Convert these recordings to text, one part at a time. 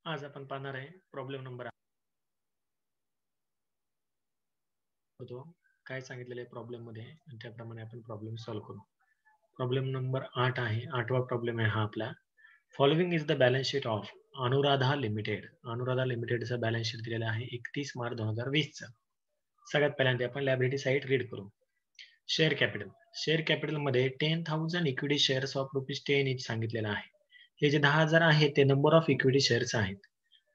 आज आपण पाहणार आहे प्रॉब्लेम नंबर होतो काय सांगितलेलं आहे प्रॉब्लेम मध्ये आणि त्याप्रमाणे आपण प्रॉब्लेम सॉल्व्ह करू. प्रॉब्लेम नंबर 8 आहे. 8वा प्रॉब्लेम आहे हा आपला. Following is the balance sheet of Anuradha limited. Anuradha लिमिटेडचा बॅलन्स शीट दिलेला आहे 31 मार्च 2020 चा. सगळ्यात पहिल्यांदा आपण लायबिलिटी साइड रीड करू. Share capital. शेअर कॅपिटल मध्ये 10,000 इक्विटी शेअर्स ऑफ ₹10 इच सांगितलेलं आहे. हे जे 10,000 आहे ते नंबर ऑफ इक्विटी शेअर्स आहेत.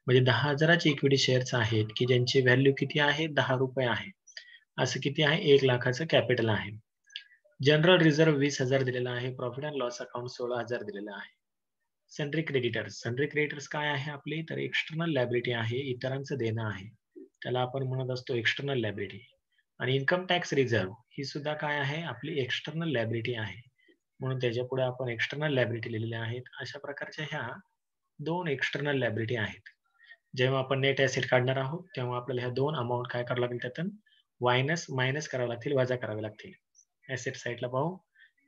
म्हणजे 10,000चे इक्विटी शेअर्स आहेत की ज्यांची व्हॅल्यू किती आहे ₹10 आहे. असं किती आहे 1 लाखाचं कॅपिटल आहे. जनरल रिझर्व्ह 20,000 दिलेला आहे. प्रॉफिट अँड लॉस अकाउंट 16,000 दिलेला आहे. Sundry creditors. सन्ड्री क्रेडिटर्स काय आहे आपली तर एक्सटर्नल लायबिलिटी आहे, इतरांचं देणं आहे. त्याला आपण म्हणत असतो एक्सटर्नल लायबिलिटी. आणि इन्कम टॅक्स रिझर्व्ह ही सुद्धा काय आहे आपली एक्सटर्नल लायबिलिटी आहे. म्हणून त्याच्यापुढे आपण एक्सटर्नल लायबिलिटी लिहिलेल्या आहेत. अशा प्रकारच्या ह्या दोन एक्सटर्नल लायबिलिटी आहेत. जेव्हा आपण नेट ॲसेट काढणार आहोत तेव्हा आपल्याला ह्या दोन अमाउंट काय करावं लागेल त्यातून मायनस करावं लागतील, वजा करावे लागतील. ॲसेट साईडला पाहू.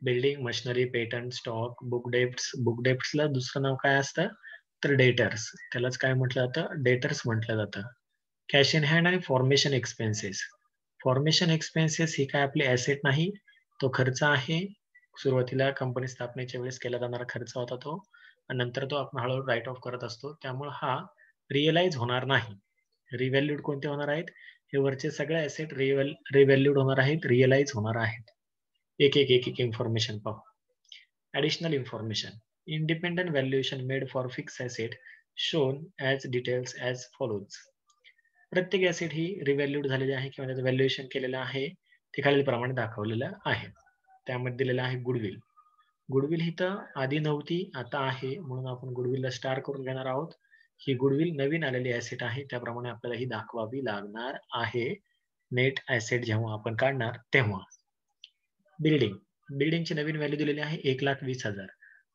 Building, machinery, patent, stock, book debts. Book डेप्ट्सला दुसरं नाव काय असतं तर डेटर्स. त्यालाच काय म्हटलं जातं डेटर्स म्हटलं जातं. कॅश इन हँड आणि फॉर्मेशन एक्सपेन्सेस. फॉर्मेशन एक्सपेन्सेस ही काय आपली ॲसेट नाही, तो खर्च आहे. सुरुवातीला कंपनी स्थापनेच्या वेळेस केला जाणारा खर्च होता तो, आणि नंतर तो आपण हळूहळू राईट ऑफ करत असतो. त्यामुळे हा रिअलाइज होणार नाही. रिव्हॅल्यूड कोणते होणार आहेत? हे वरचे सगळे ॲसेट रिव्हॅल्यूड होणार आहेत, रिअलाइज होणार आहेत. एक इन्फॉर्मेशन पाहू. Additional information. Independent valuation made for fix asset shown as details as follows. प्रत्येक ॲसेट ही रिव्हॅल्यूड झालेली आहे किंवा त्याचं व्हॅल्युएशन केलेलं आहे ते खालीलप्रमाणे दाखवलेलं आहे. त्यामध्ये दिलेलं आहे गुडविल. गुडविल ही तर आधी नव्हती, आता आहे, म्हणून आपण गुडविलला स्टार करून घेणार आहोत. ही गुडविल नवीन आलेली ॲसेट आहे, त्याप्रमाणे आपल्याला ही दाखवावी लागणार आहे नेट ॲसेट जेव्हा आपण काढणार तेव्हा. बिल्डिंग. बिल्डिंगची नवीन व्हॅल्यू दिलेली आहे 1,20,000.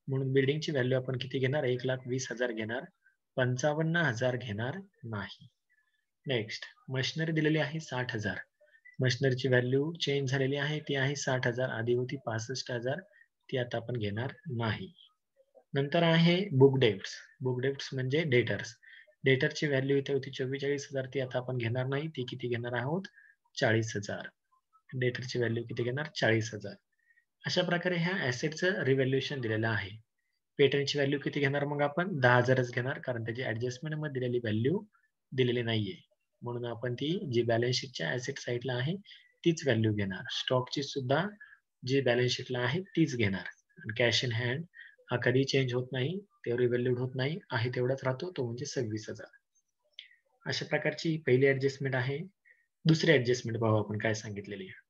म्हणून बिल्डिंगची व्हॅल्यू आपण किती घेणार 1,20,000 घेणार, 55,000 घेणार नाही. नेक्स्ट मशिनरी दिलेली आहे 60,000. मशिनरीची व्हॅल्यू चेंज झालेली आहे, ती आहे 60,000. आधी होती 65,000, ती आता आपण घेणार नाही. नंतर आहे बुक डेप्ट्स. बुक डेप्ट्स म्हणजे डेटर्स. डेटरची व्हॅल्यू इथे होती 44,000, ती आता आपण घेणार नाही. ती किती घेणार आहोत 40,000. डेटरची व्हॅल्यू किती घेणार 40,000. अशा प्रकारे ह्या ॲसेटचं रिव्हॅल्युएशन दिलेलं आहे. पेटंटची व्हॅल्यू किती घेणार मग आपण 10,000च घेणार, कारण त्याची ऍडजस्टमेंट मध्ये दिलेली व्हॅल्यू दिलेली नाहीये. म्हणून आपण ती जी बॅलन्स शीटच्या ॲसेट साईडला आहे तीच व्हॅल्यू घेणार. स्टॉकची सुद्धा जी बॅलन्स शीटला आहे तीच घेणार. कॅश इन हँड हा कधी चेंज होत नाही, ते रिव्हॅल्यूड होत नाही, आहे तेवढाच राहतो, तो म्हणजे 26,000. अशा प्रकारची पहिली ऍडजस्टमेंट आहे. दुसरी ऍडजस्टमेंट पाहू आपण काय सांगितलेली आहे.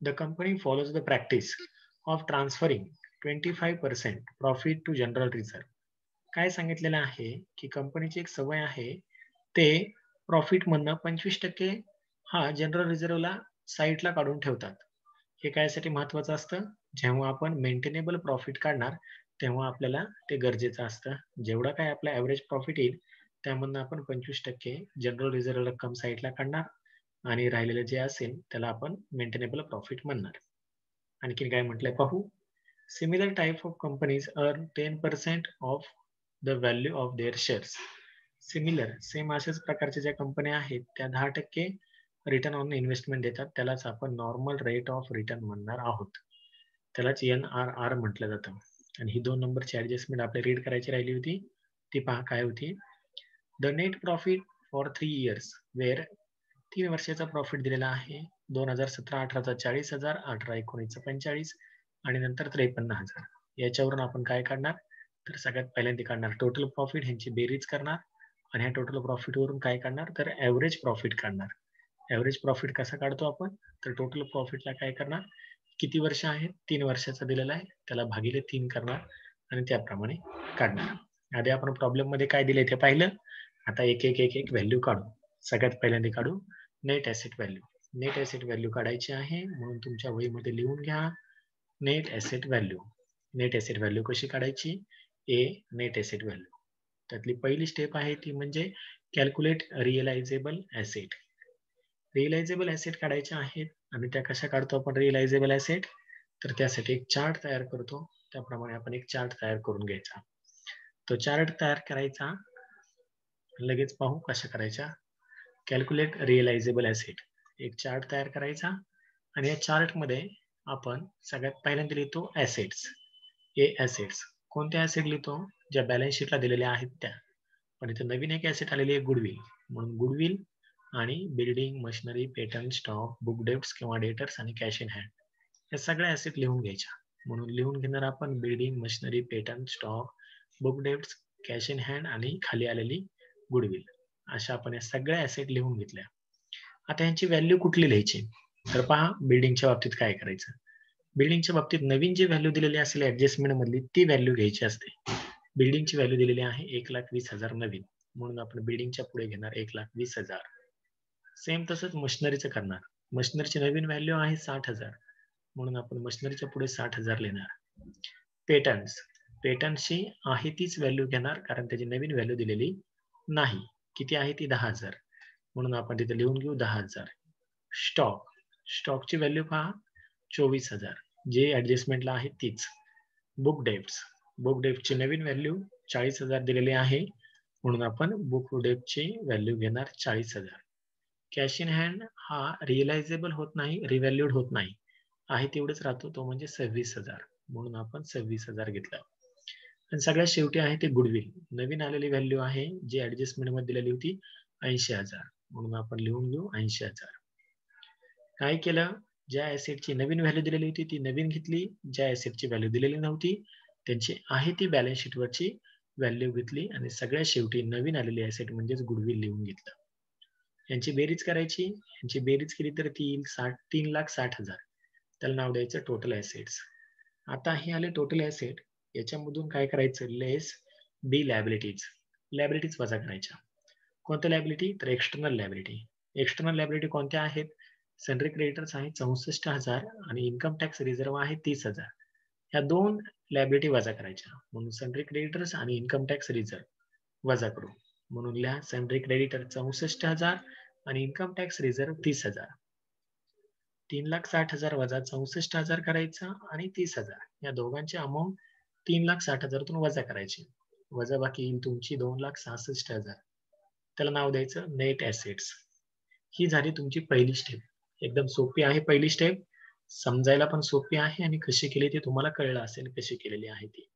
The company follows the practice of transferring 25% profit to general reserve. काय सांगितलेलं आहे की कंपनीची एक सवय आहे ते प्रॉफिट मधनं 25% हा जनरल रिझर्व्हला साईडला काढून ठेवतात. हे कायसाठी महत्वाचं असतं, जेव्हा आपण मेंटेनेबल प्रॉफिट काढणार तेव्हा आपल्याला ते गरजेचं असतं. जेवढा काय आपला ऍव्हरेज प्रॉफिट येईल त्यामधनं आपण 25% जनरल रिझर्व्ह रक्कम साईडला काढणार आणि राहिलेलं जे असेल त्याला आपण मेंटेनेबल प्रॉफिट म्हणणार. आणखी काय म्हटलंय पाहू. Similar type of companies earn 10% of the value of their shares. Similar same अशाच प्रकारच्या ज्या कंपन्या आहेत त्या 10% रिटर्न ऑन इन्व्हेस्टमेंट देतात, त्यालाच आपण नॉर्मल रेट ऑफ रिटर्न म्हणणार आहोत. त्यालाच NRR म्हटलं जातं. आणि ही 2 नंबरची ऍडजस्टमेंट आपल्याला रीड करायची राहिली होती, ती पहा काय होती. The net profit for 3 years were 3 वर्षाचा प्रॉफिट दिलेला आहे. 2017-18चा 40,000, 18-19चा 45 आणि नंतर 53,000. याच्यावरून आपण काय काढणार तर सगळ्यात पहिल्यांदा काढणार टोटल प्रॉफिट, ह्यांची बेरीज करणार आणि ह्या टोटल प्रॉफिट वरून काय काढणार तर ऍव्हरेज प्रॉफिट काढणार. ऍव्हरेज प्रॉफिट कसा काढतो आपण तर टोटल प्रॉफिटला काय करणार, किती वर्ष आहेत 3 वर्षाचा दिलेला आहे त्याला भागिले 3 करणार आणि त्याप्रमाणे काढणार. आधी आपण प्रॉब्लेम मध्ये काय दिले ते पाहिलं. आता एक व्हॅल्यू काढू. सगळ्यात पहिल्यांदा काढू net asset value. Net asset value काढायची आहे, म्हणून तुमच्या वहीमध्ये लिहून घ्या net asset value. Net asset value कशी काढायची नेट ॲसेट व्हॅल्यू. त्यातली पहिली स्टेप आहे ती म्हणजे कॅल्क्युलेट रिअलायझेबल ॲसेट. रिअलायझेबल ॲसेट काढायचे आहेत आणि त्या कशा काढतो आपण रिअलायझेबल ॲसेट तर त्यासाठी एक चार्ट तयार करतो. त्याप्रमाणे आपण एक चार्ट तयार करून घ्यायचा. तो चार्ट तयार करायचा लगेच पाहू कशा करायच्या. Calculate realisable asset. एक चार्ट तयार करायचा आणि या चार्टमध्ये आपण सगळ्यात पहिल्यांदा लिहितो ॲसेट्स. ॲसेट्स. कोणते ॲसेट लिहितो? ज्या बॅलन्स शीटला दिलेल्या आहेत त्या. पण इथे नवीन एक ॲसेट आलेली आहे गुडविल. म्हणून गुडविल आणि building, machinery, patent, stock, book debts किंवा डेटर्स आणि कॅश इन हँड या सगळ्या ॲसेट लिहून घ्यायच्या. म्हणून लिहून घेणार आपण building, machinery, patent, stock, book debts, cash in hand आणि खाली आलेली गुडविल. अशा आपण या सगळ्या ॲसेट लिहून घेतल्या. आता यांची व्हॅल्यू कुठली लिहायची? तर पहा बिल्डिंगच्या बाबतीत काय करायचं. बिल्डिंगच्या बाबतीत नवीन जी व्हॅल्यू दिलेली असेल ऍडजस्टमेंट मधली ती व्हॅल्यू घ्यायची असते. बिल्डिंगची व्हॅल्यू दिलेली आहे 1,20,000 नवीन, म्हणून आपण बिल्डिंगच्या पुढे घेणार 1,20,000. सेम तसंच मशिनरीचं करणार. मशिनरीची नवीन व्हॅल्यू आहे 60,000, म्हणून आपण मशिनरीच्या पुढे 60,000 लिहिणार. पेटंट्सची आहे तीच व्हॅल्यू घेणार कारण त्याची नवीन व्हॅल्यू दिलेली नाही. किती आहे ती 10,000, म्हणून आपण तिथे लिहून घेऊ 10,000. स्टॉकची व्हॅल्यू पहा 24,000, जे ऍडजस्टमेंटला आहे तीच. बुक डेप्टची नवीन व्हॅल्यू 40,000 दिलेली आहे, म्हणून आपण बुक डेप्टची व्हॅल्यू घेणार 40,000. कॅश इन हँड हा रिअलायझेबल होत नाही, रिव्हॅल्यूड होत नाही, आहे तेवढंच राहतो, तो म्हणजे 26,000, म्हणून आपण 26,000 घेतला. आणि सगळ्यात शेवटी आहे ते गुडविल. नवीन आलेली व्हॅल्यू आहे जी ऍडजस्टमेंट मध्ये दिलेली होती 80,000, म्हणून आपण लिहून घेऊ 80,000. काय केलं? ज्या ऍसेटची नवीन व्हॅल्यू दिलेली होती ती नवीन घेतली, ज्या ऍसेटची व्हॅल्यू दिलेली नव्हती त्यांची आहे ती बॅलन्स शीटवरची व्हॅल्यू घेतली आणि सगळ्यात शेवटी नवीन आलेली ऍसेट म्हणजेच गुडविल लिहून घेतलं. यांची बेरीज करायची. यांची बेरीज केली तर 3,60,000. त्याला नाव द्यायचं टोटल ऍसेट्स. आता हे आले टोटल ऍसेट. याच्यामधून काय करायचं? लेस बी लॅबिलिटीज वजा करायच्या. कोणत्या लॅबिलिटी? तर एक्सटर्नल लॅबिलिटी. एक्सटर्नल लॅबिलिटी कोणत्या आहेत? सनरी क्रेडिटर्स आहे 64,000 आणि इन्कम टॅक्स रिझर्व्ह आहे 30,000. ह्या दोन लॅबिलिटी वजा करायच्या. म्हणून सनरी क्रेडिटर्स आणि इन्कम टॅक्स रिझर्व्ह वजा करू. म्हणून लिहा सनरी क्रेडिटर 64,000 आणि इन्कम टॅक्स रिझर्व्ह 30,000. 3,60,000 वजा 64,000 करायचा आणि 30,000 या दोघांची अमाऊंट 3,60,000 वजा करायची. वजा बाकी येईल तुमची 2,66,000. त्याला नाव द्यायचं नेट ऍसेट्स. ही झाली तुमची पहिली स्टेप. एकदम सोपी आहे पहिली स्टेप, समजायला पण सोपी आहे आणि कशी केली ते तुम्हाला कळलं असेल कशी केलेली आहे ती.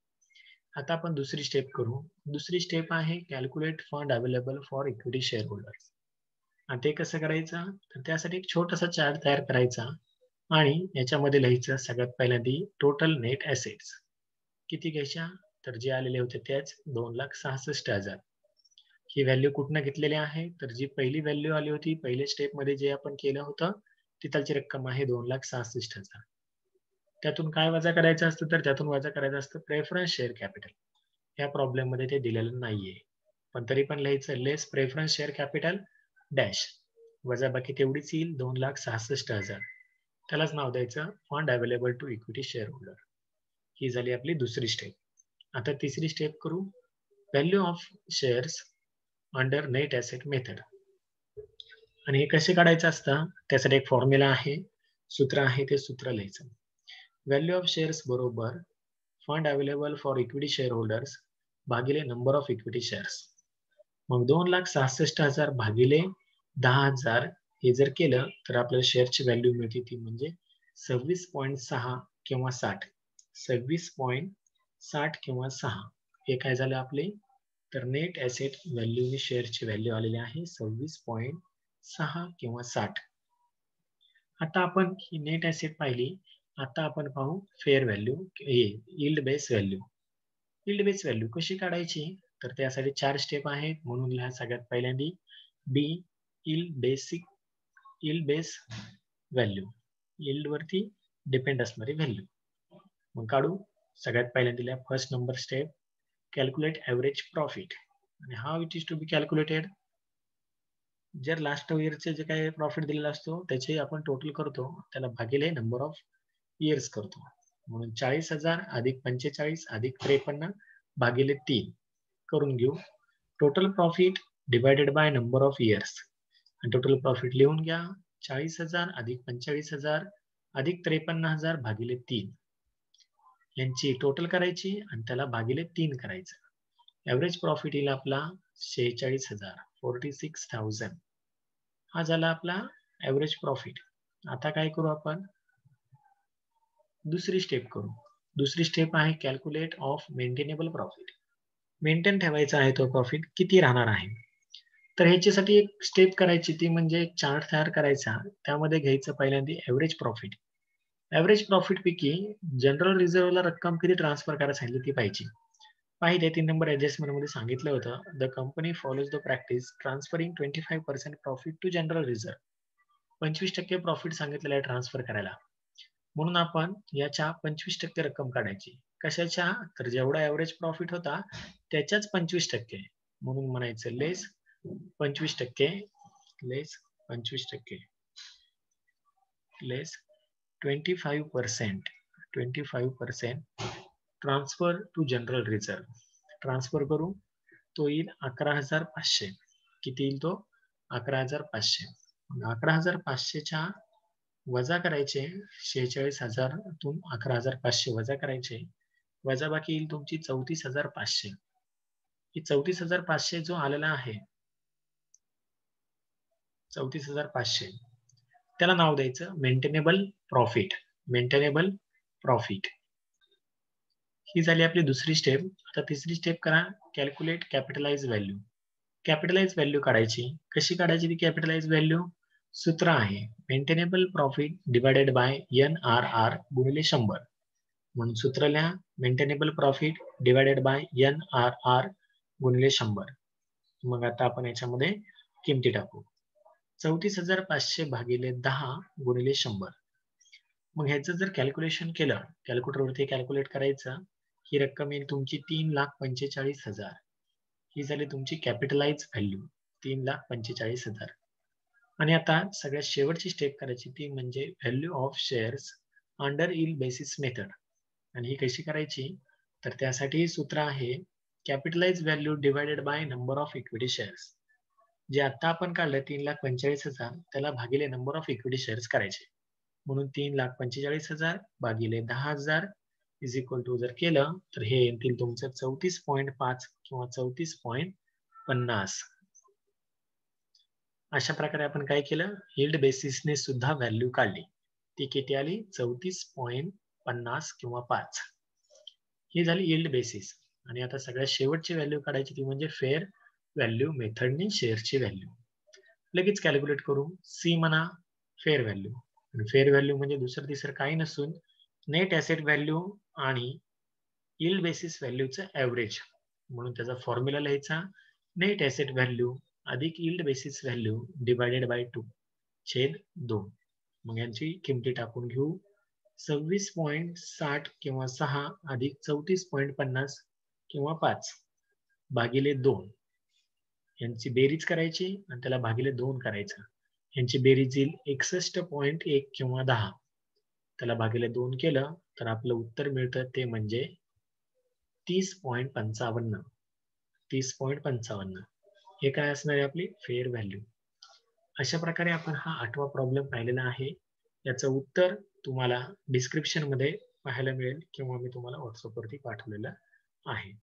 आता आपण दुसरी स्टेप करू. दुसरी स्टेप आहे calculate fund available for equity share holders. आणि ते कसं करायचं? तर त्यासाठी एक छोटासा चार्ट तयार करायचा आणि याच्यामध्ये लिहायचं सगळ्यात पहिल्यांदा टोटल नेट ऍसेट्स किती घ्यायच्या? तर जे आलेले होते त्याच 2,66,000. ही व्हॅल्यू कुठनं घेतलेली आहे? तर जी पहिली व्हॅल्यू आली होती पहिल्या स्टेप मध्ये जे आपण केलं होतं तिथलची रक्कम आहे 2,66,000. त्यातून काय वजा करायचं असतं? तर त्यातून वजा करायचं असतं प्रेफरन्स शेअर कॅपिटल. या प्रॉब्लेम मध्ये ते दिलेलं नाहीये, पण तरी पण लिहायचं less preference share capital dash. वजा बाकी तेवढीच येईल 2,66,000. त्यालाच नाव द्यायचं fund available to equity share holder. ही झाली आपली दुसरी स्टेप. आता तिसरी स्टेप करू. Value of shares under net asset method. आणि हे कसे काढायचं असतं? त्यासाठी एक फॉर्म्युला आहे, सूत्र आहे, ते सूत्र लिहायचं. व्हॅल्यू ऑफ शेअर्स बरोबर fund available for equity share holders भागिले नंबर ऑफ इक्विटी शेअर्स. मग 2,66,000 भागिले 10,000 हे जर केलं तर आपल्याला शेअरची व्हॅल्यू मिळते ती म्हणजे 26.6 किंवा 60. 26.60 किंवा 6 हे काय झालं आपले? तर नेट ऍसेट व्हॅल्यू शेअरची व्हॅल्यू आलेली आहे 26.6 किंवा 60. आता आपण ही नेट ऍसेट पाहिली. आता आपण पाहू fair value, yield base value. Yield base value कशी काढायची? तर त्यासाठी 4 स्टेप आहेत, म्हणून लिहा सगळ्यात पहिल्यांदा B yield base value. Yield वरती डिपेंड असणारी व्हॅल्यू. मग काढू. सगळ्यात पहिल्यांदा लिहा first number step calculate average profit. आणि how it is to be calculated? जर लास्ट इयरचे जे काही प्रॉफिट दिलेला असतो त्याचे आपण टोटल करतो, त्याला भागिले नंबर ऑफ इयर्स करतो. म्हणून 40,000 अधिक 45 अधिक 53 भागिले 3 करून घेऊ. Total profit divided by number of years. आणि टोटल प्रॉफिट लिहून घ्या 40,000 अधिक 45,000 अधिक 53,000 भागिले 3 यांची टोटल करायची आणि त्याला भागिले 3 करायचं. ॲव्हरेज प्रॉफिट येईल आपला 46,000 46,000 हा झाला आपला ॲव्हरेज प्रॉफिट. आता काय करू आपण? दुसरी स्टेप करू. दुसरी स्टेप आहे calculate of maintainable profit. Maintain ठेवायचा आहे तो प्रॉफिट किती राहणार आहे. तर ह्याच्यासाठी एक स्टेप करायची ती म्हणजे एक चार्ट तयार करायचा. त्यामध्ये घ्यायचं पहिल्यांदा ॲव्हरेज प्रॉफिट. ॲव्हरेज प्रॉफिट पैकी जनरल रिझर्व्हला रक्कम किती ट्रान्सफर करायला सांगितली ती पाहिजे. पाहिजे 3 नंबर ॲडजस्टमेंटमध्ये सांगितलं होतं, the company follows the practice transferring 25% profit to general reserve. 25% profit सांगितलेलं आहे ट्रान्सफर करायला. म्हणून आपण याच्या 25% रक्कम काढायची. कशाच्या? तर जेवढा ॲव्हरेज प्रॉफिट होता त्याच्याच 25%. म्हणून म्हणायचं less 25% less 25% less 25% 25% transfer to general reserve. Transfer करू तो येईल 11,500. किती येईल तो? 11,500. 11,500च्या वजा करायचे 46,000 तून 11,500 वजा करायचे. वजाबाकी येईल तुमची 34,500. ही 34,500 जो आलेला आहे 34,500 त्याला नाव द्यायचं मेंटेनेबल प्रॉफिट. मेंटेनेबल प्रॉफिट ही झाली आपली दुसरी स्टेप. आता तिसरी स्टेप करा calculate capitalise value. Capitalise value काढायची. कशी काढायची ती कॅपिटलाइज व्हॅल्यू? सूत्र आहे maintainable profit divided by NRR गुणिले 100. म्हणून सूत्र लिहा maintainable profit divided by NRR गुणिले 100. मग आता आपण याच्यामध्ये किमती टाकू. 34,500 भागिले 10 गुणिले 100. मग ह्याचं जर कॅल्क्युलेशन केलं कॅल्क्युलेटरवरती कॅल्क्युलेट करायचं, ही रक्कम येईल तुमची 3,45,000. ही झाली तुमची कॅपिटलाइज व्हॅल्यू 3,45,000. आणि आता सगळ्यात शेवटची स्टेप करायची ती म्हणजे value of shares under yield basis method. आणि ही कशी करायची? तर त्यासाठी सूत्र आहे capitalise value divided by number of equity shares. जे आता आपण काढलं 3,45,000 त्याला भागिले नंबर ऑफ इक्विटी शेअर्स करायचे. म्हणून 3,45,000 भागिले 10,000 इज इक्वल टू जर केलं तर हे येतील तुमचं 34.5 किंवा 34.50. अशा प्रकारे आपण काय केलं? यील्ड बेसिसने सुद्धा व्हॅल्यू काढली. ती किती आली? 34.50 किंवा 5. ही झाली यील्ड बेसिस. आणि आता सगळ्यात शेवटची व्हॅल्यू काढायची ती म्हणजे फेअर व्हॅल्यू मेथडने शेअरची व्हॅल्यू. लगेच कॅल्क्युलेट करू. सी म्हणा फेअर व्हॅल्यू. फेअर व्हॅल्यू म्हणजे दुसरं तिसरं काही नसून नेट ॲसेट व्हॅल्यू आणि यील्ड बेसिस व्हॅल्यूचं ॲव्हरेज. म्हणून त्याचा फॉर्म्युला लिहायचा नेट ॲसेट व्हॅल्यू अधिक yield basis value divided by 2 छेद 2. मग यांची किमती टाकून घेऊ. 26.60 किंवा 6 अधिक 34.50 किंवा 5 भागिले 2. यांची बेरीज करायची आणि त्याला भागिले 2 करायचं. यांची बेरीज येईल 61.1 किंवा 10. त्याला भागिले 2 केलं तर आपलं उत्तर मिळतं ते म्हणजे 30.55. 30.55 हे काय असणार आहे? आपली फेअर व्हॅल्यू. अशा प्रकारे आपण हा 8वा प्रॉब्लेम पाहिलेला आहे. याचं उत्तर तुम्हाला डिस्क्रिप्शन मध्ये पाहायला मिळेल किंवा मी तुम्हाला व्हॉट्सअपवरती पाठवलेलं आहे.